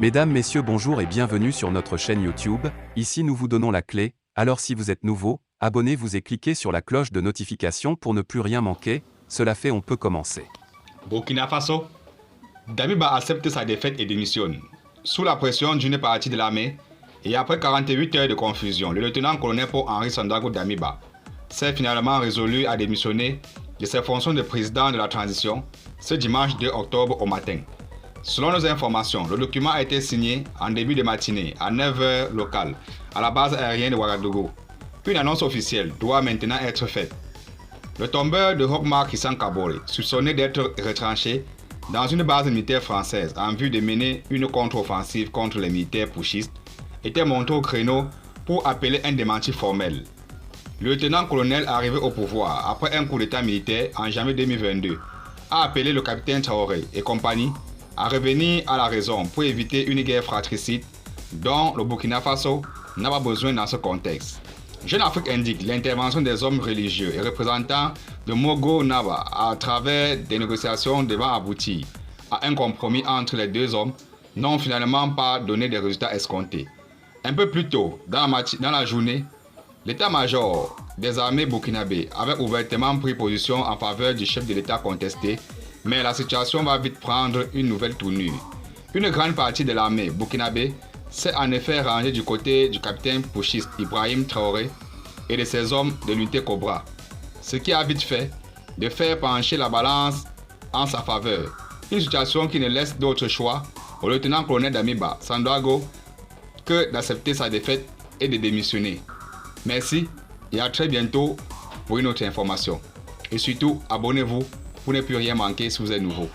Mesdames, Messieurs, bonjour et bienvenue sur notre chaîne YouTube. Ici nous vous donnons la clé, alors si vous êtes nouveau, abonnez-vous et cliquez sur la cloche de notification pour ne plus rien manquer. Cela fait, on peut commencer. Burkina Faso, Damiba accepte sa défaite et démissionne. Sous la pression d'une partie de l'armée, et après 48 heures de confusion, le lieutenant-colonel Paul-Henri Sandaogo Damiba s'est finalement résolu à démissionner de ses fonctions de président de la transition ce dimanche 2 octobre au matin. Selon nos informations, le document a été signé en début de matinée à 9h locale à la base aérienne de Ouagadougou. Une annonce officielle doit maintenant être faite. Le tombeur de Hokmar Kissan Kabore, soupçonné d'être retranché dans une base militaire française en vue de mener une contre-offensive contre les militaires putschistes, était monté au créneau pour appeler un démenti formel. Le lieutenant-colonel arrivé au pouvoir après un coup d'état militaire en janvier 2022 a appelé le capitaine Traoré et compagnie à revenir à la raison pour éviter une guerre fratricide dont le Burkina Faso n'a pas besoin dans ce contexte. Jeune Afrique indique l'intervention des hommes religieux et représentants de Mogo Naba à travers des négociations devant aboutir à un compromis entre les deux hommes n'ont finalement pas donné des résultats escomptés. Un peu plus tôt dans la journée, l'état-major des armées burkinabé avait ouvertement pris position en faveur du chef de l'État contesté, mais la situation va vite prendre une nouvelle tournure. Une grande partie de l'armée burkinabé s'est en effet rangée du côté du capitaine putschiste Ibrahim Traoré et de ses hommes de l'unité Cobra, ce qui a vite fait de faire pencher la balance en sa faveur. Une situation qui ne laisse d'autre choix au lieutenant-colonel Damiba Sandaogo que d'accepter sa défaite et de démissionner. Merci et à très bientôt pour une autre information. Et surtout, abonnez-vous pour ne plus rien manquer si vous êtes nouveau.